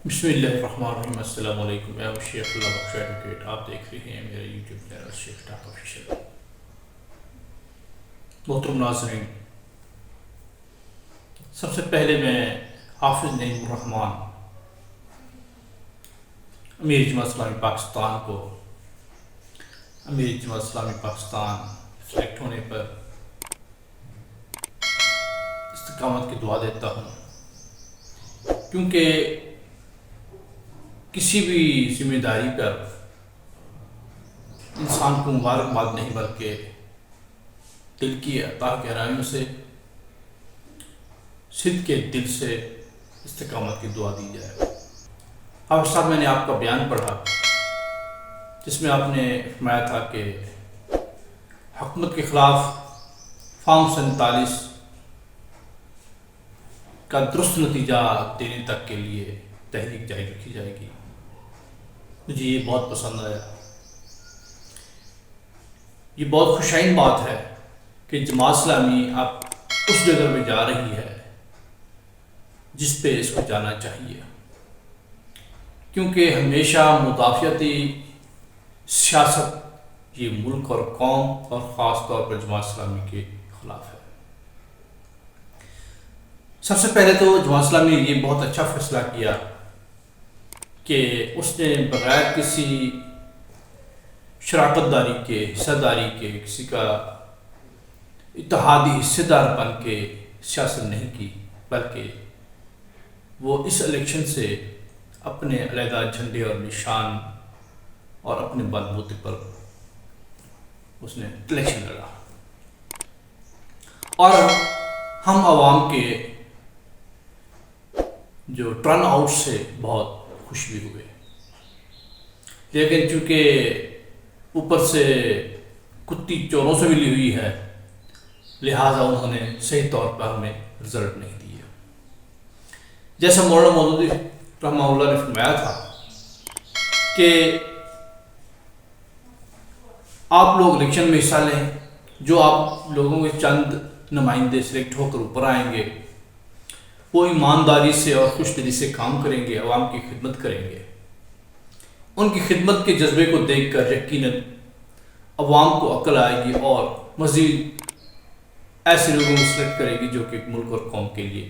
بسم اللہ الرحمن الرحیم۔ السلام علیکم، میں ہوں شیخ اللہ بخش ایڈوکیٹ۔ آپ دیکھ رہے ہیں میرا یوٹیوب چینل شیخ ٹاک آفیشیل۔ محترم ناظرین، سب سے پہلے میں حافظ نعیم الرحمان امیر جماعت اسلامی پاکستان کو امیر جماعت اسلامی پاکستان سلیکٹ ہونے پر استقامت کی دعا دیتا ہوں، کیونکہ کسی بھی ذمہ داری پر انسان کو مبارکباد نہیں بلکہ دل کی عطا گہرائیوں سے، صدق کے دل سے استقامت کی دعا دی جائے۔ حافظ صاحب، میں نے آپ کا بیان پڑھا جس میں آپ نے فرمایا تھا کہ حکومت کے خلاف فارم 47 کا درست نتیجہ دینے تک کے لیے تحریک جاری رکھی جائے گی۔ مجھے یہ بہت پسند آیا۔ یہ بہت خوشائن بات ہے کہ جماعت اسلامی اب اس جگہ میں جا رہی ہے جس پہ اس کو جانا چاہیے، کیونکہ ہمیشہ مدافعتی سیاست یہ ملک اور قوم اور خاص طور پر جماعت اسلامی کے خلاف ہے۔ سب سے پہلے تو جماعت اسلامی نے یہ بہت اچھا فیصلہ کیا کہ اس نے بغیر کسی شراکت داری کے، حصہ داری کے، کسی کا اتحادی حصے دار بن کے سیاست نہیں کی، بلکہ وہ اس الیکشن سے اپنے علیحدہ جھنڈے اور نشان اور اپنے بل بوتے پر اس نے الیکشن لڑا، اور ہم عوام کے جو ٹرن آؤٹ سے بہت خوش بھی ہوئے، لیکن چونکہ اوپر سے کتی چوروں سے ملی ہوئی ہے، لہٰذا انہوں نے صحیح طور پر ہمیں رزلٹ نہیں دیا۔ جیسا مولانا مودودی رحمہ اللہ نے فرمایا تھا کہ آپ لوگ الیکشن میں حصہ لیں، جو آپ لوگوں کے چند نمائندے سلیکٹ ہو کر اوپر آئیں گے وہ ایمانداری سے اور خوش دلی سے کام کریں گے، عوام کی خدمت کریں گے۔ ان کی خدمت کے جذبے کو دیکھ کر یقیناً عوام کو عقل آئے گی اور مزید ایسے لوگوں کو سلیکٹ کرے گی جو کہ ملک اور قوم کے لیے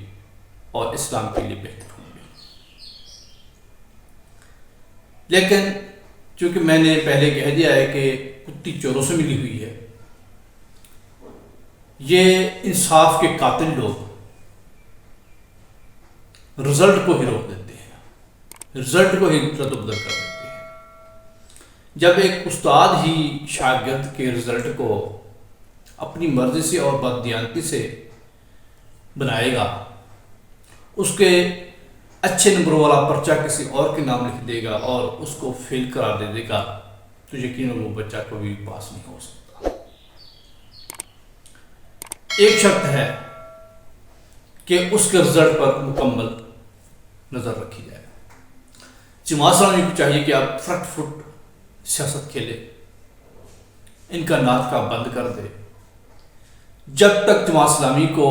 اور اسلام کے لیے بہتر ہوں گے۔ لیکن چونکہ میں نے پہلے کہہ دیا ہے کہ کتی چوروں سے ملی ہوئی ہے، یہ انصاف کے قاتل لوگ رزلٹ کو ہی روک دیتے ہیں، رزلٹ کو ہی رد و بدل کر دیتے ہیں۔ جب ایک استاد ہی شاگرد کے رزلٹ کو اپنی مرضی سے اور بددیانتی سے بنائے گا، اس کے اچھے نمبر والا پرچہ کسی اور کے نام لکھ دے گا اور اس کو فیل قرار دے دے گا، تو یقیناً وہ بچہ کبھی پاس نہیں ہو سکتا۔ ایک شرط ہے کہ اس کے رزلٹ پر مکمل نظر رکھی جائے۔ جماعت اسلامی کو چاہیے کہ آپ فرٹ فٹ سیاست کھیلے، ان کا نعت کا بند کر دے۔ جب تک جماعت اسلامی کو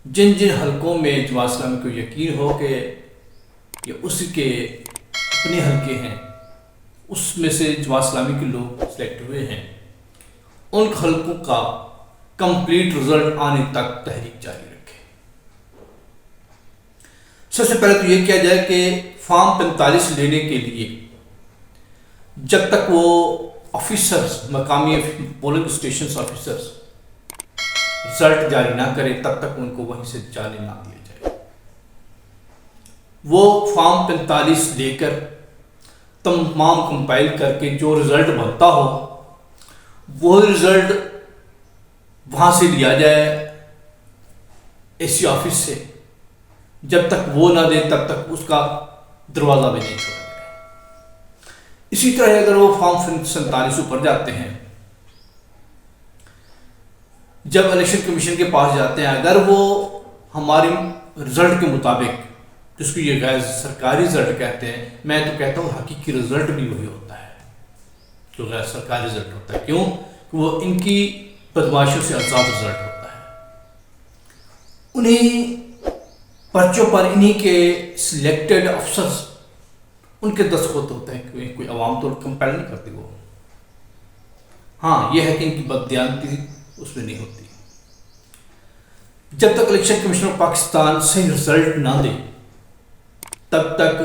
جن حلقوں میں جماعت اسلامی کو یقین ہو کہ یہ اس کے اپنے حلقے ہیں، اس میں سے جماعت اسلامی کے لوگ سلیکٹ ہوئے ہیں، ان حلقوں کا کمپلیٹ رزلٹ آنے تک تحریک جاری رکھے۔ سب سے پہلے تو یہ کیا جائے کہ فارم 45 لینے کے لیے جب تک وہ آفیسرز، مقامی پولنگ اسٹیشنز آفیسرز رزلٹ جاری نہ کرے، تب تک ان کو وہیں سے جانے نہ دیا جائے۔ وہ فارم 45 لے کر تمام کمپائل کر کے جو رزلٹ بنتا ہو وہ رزلٹ وہاں سے لیا جائے، اے سی آفس سے۔ جب تک وہ نہ دے تب تک اس کا دروازہ بھی نہیں چھوڑا جائے۔ اسی طرح اگر وہ فارم 47 پر جاتے ہیں، جب الیکشن کمیشن کے پاس جاتے ہیں، اگر وہ ہمارے رزلٹ کے مطابق، جس کو یہ غیر سرکاری رزلٹ کہتے ہیں، میں تو کہتا ہوں حقیقی رزلٹ بھی وہی ہوتا ہے جو غیر سرکاری رزلٹ ہوتا ہے۔ کیوں؟ کہ وہ ان کی بدمعاشیوں سے آزاد رزلٹ ہوتا ہے۔ انہیں پرچوں پر انہی کے سلیکٹڈ افسرز ان کے دستخط ہوتے ہیں، کوئی عوام تو کمپیل نہیں کرتی وہ. ہاں یہ ہے کہ ان کی بددیانتی اس میں نہیں ہوتی. جب تک الیکشن کمیشن آف پاکستان صحیح رزلٹ نہ دے تب تک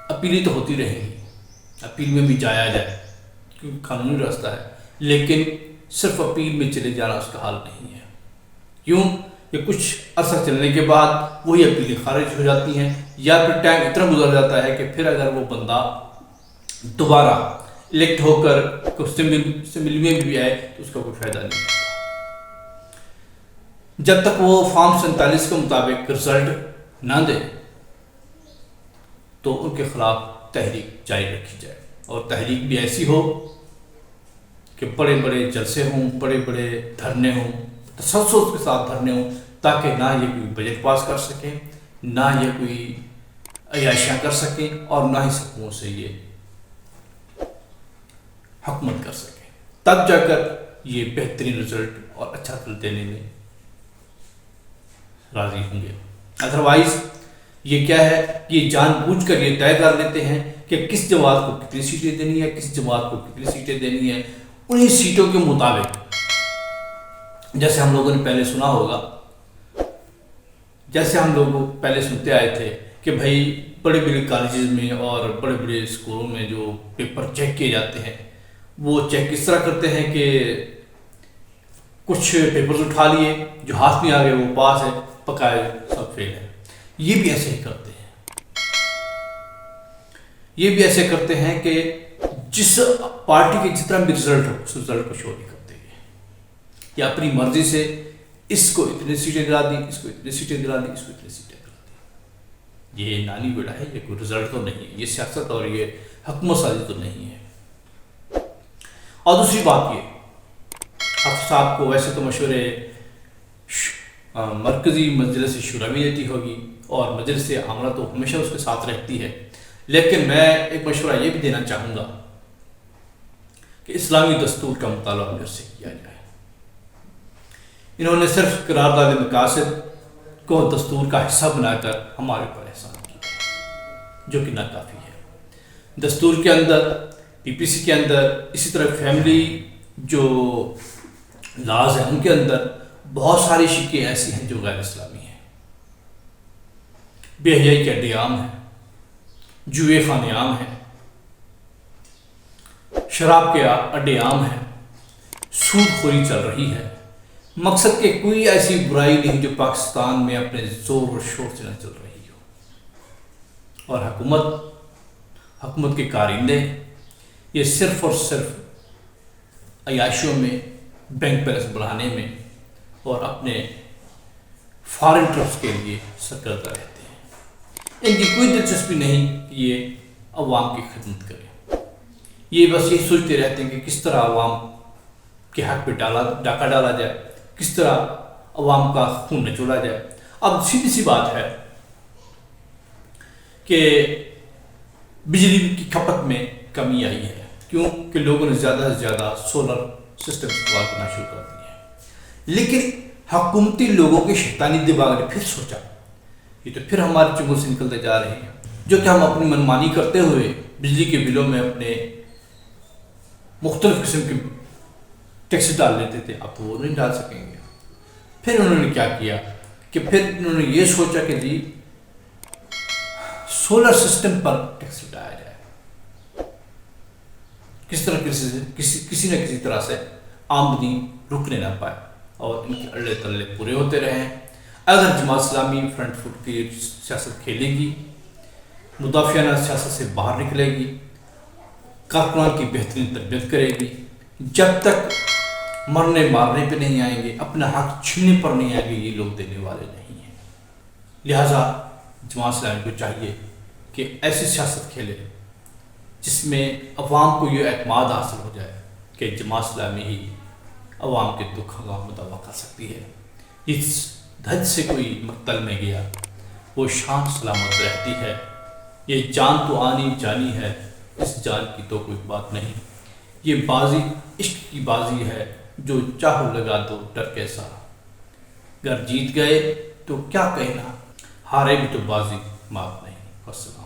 اپیلیں تو ہوتی رہیں گی، اپیل میں بھی جایا جائے کیونکہ قانونی راستہ ہے، لیکن صرف اپیل میں چلے جانا اس کا حل نہیں ہے. کیوں کہ کچھ عرصہ چلنے کے بعد وہی اپیلیں خارج ہو جاتی ہیں، یا پھر ٹائم اتنا گزر جاتا ہے کہ پھر اگر وہ بندہ دوبارہ الیکٹ ہو کر اسمبلی میں بھی آئے تو اس کا کوئی فائدہ نہیں ہوتا. جب تک وہ فارم 47 کے مطابق رزلٹ نہ دے تو ان کے خلاف تحریک جاری رکھی جائے، اور تحریک بھی ایسی ہو کہ بڑے بڑے جلسے ہوں، بڑے بڑے دھرنے ہوں، تسلسل کے ساتھ دھرنے ہوں، تاکہ نہ یہ کوئی بجٹ پاس کر سکیں، نہ یہ کوئی عیاشیاں کر سکیں، اور نہ ہی سکوں سے یہ حکومت کر سکیں. تب جا کر یہ بہترین رزلٹ اور اچھا رزلٹ دینے میں راضی ہوں گے. ادروائز یہ کیا ہے، یہ جان بوجھ کر یہ طے کر لیتے ہیں کہ کس جماعت کو کتنی سیٹیں دینی ہے، کس جماعت کو کتنی سیٹیں دینی ہے. انہی سیٹوں کے مطابق جیسے ہم لوگوں نے پہلے سنا ہوگا، جیسے ہم لوگ پہلے سنتے آئے تھے کہ بھائی بڑے بڑے کالجز میں اور بڑے بڑے اسکولوں میں جو پیپر چیک کیے جاتے ہیں وہ چیک اس طرح کرتے ہیں کہ کچھ پیپرز اٹھا لیے، جو ہاتھ میں آ گئے وہ پاس ہے، پکائے سب فیل ہے. یہ بھی ایسے ہی کرتے ہیں، یہ بھی ایسے کرتے ہیں کہ جس پارٹی کے جتنا بھی رزلٹ ہو اس رزلٹ کو شو نہیں کرتے ہیں، یا اپنی مرضی سے اس کو اتنی سیٹیں دلا دی، اس کو اتنی سیٹیں دلا دی، اس کو اتنی سیٹیں دلا دی. یہ نانی بیڑا ہے، یہ کوئی رزلٹ تو نہیں ہے، یہ سیاست اور یہ حکومت سازی تو نہیں ہے. اور دوسری بات یہ، حافظ صاحب کو ویسے تو مشورے مرکزی مجلس شورا بھی دیتی ہوگی اور مجلس عاملہ تو ہمیشہ اس کے ساتھ رہتی ہے، لیکن میں ایک مشورہ یہ بھی دینا چاہوں گا کہ اسلامی دستور کا مطالعہ امیر سے کیا جائے. انہوں نے صرف قرارداد مقاصد کو دستور کا حصہ بنا کر ہمارے پر احسان کیا، جو کہ ناکافی ہے. دستور کے اندر، پی پی سی کے اندر، اسی طرح فیملی جو لاز ہیں ان کے اندر بہت ساری شکیں ایسی ہیں جو غیر اسلامی ہیں. بے حیائی کے اڈے عام ہیں، جوئے خانے عام ہیں، شراب کے اڈے عام ہیں، سود خوری چل رہی ہے. مقصد کہ کوئی ایسی برائی نہیں جو پاکستان میں اپنے زور و شور سے نہ چل رہی ہو. اور حکومت کے کارندے یہ صرف اور صرف عیاشیوں میں، بینک بیلنس بڑھانے میں اور اپنے فارن ٹرپس کے لیے سرگردہ رہتے ہیں. ان کی کوئی دلچسپی نہیں کہ یہ عوام کی خدمت کرے. یہ بس یہ سوچتے رہتے ہیں کہ کس طرح عوام کے حق پہ ڈاکہ ڈالا جائے، کس طرح عوام کا خون نچوڑا جائے. اب سیدھی سی بات ہے کہ بجلی کی کھپت میں کمی آئی ہے، کیوں کہ لوگوں نے زیادہ سے زیادہ سولر سسٹم استعمال کرنا شروع کر دیا ہے. لیکن حکومتی لوگوں کے شیطانی دماغ نے پھر سوچا یہ تو پھر ہمارے چنگل سے نکلتے جا رہے ہیں، جو کہ ہم اپنی منمانی کرتے ہوئے بجلی کے بلوں میں اپنے مختلف قسم کے ٹیکس ڈال لیتے تھے، اب تو وہ نہیں ڈال سکیں گے. پھر انہوں نے کیا کیا کہ پھر انہوں نے یہ سوچا کہ جی سولر سسٹم پر ٹیکس لگایا جائے، کس طرح کسی نہ کسی طرح سے آمدنی رکنے نہ پائے اور ان کے اڑے تلے پورے ہوتے رہیں. اگر جماعت اسلامی فرنٹ فٹ کی سیاست کھیلے گی، مدافعانہ سیاست سے باہر نکلے گی، کارکنان کی بہترین تربیت کرے گی، جب تک مرنے مارنے پہ نہیں آئیں گے، اپنا حق چھیننے پر نہیں آئیں گے، یہ لوگ دینے والے نہیں ہیں. لہٰذا جماعت اسلامی کو چاہیے کہ ایسی سیاست کھیلے جس میں عوام کو یہ اعتماد حاصل ہو جائے کہ جماعت اسلامی ہی عوام کے دکھ کا مداوع کر سکتی ہے. اس دھج سے کوئی مقتل میں گیا وہ شان سلامت رہتی ہے. یہ جان تو آنی جانی ہے، اس جان کی تو کوئی بات نہیں. یہ بازی عشق کی بازی ہے، جو چاہو لگا دو ڈر کیسا. گر جیت گئے تو کیا کہنا، ہارے بھی تو بازی مات نہیں۔ والسلام۔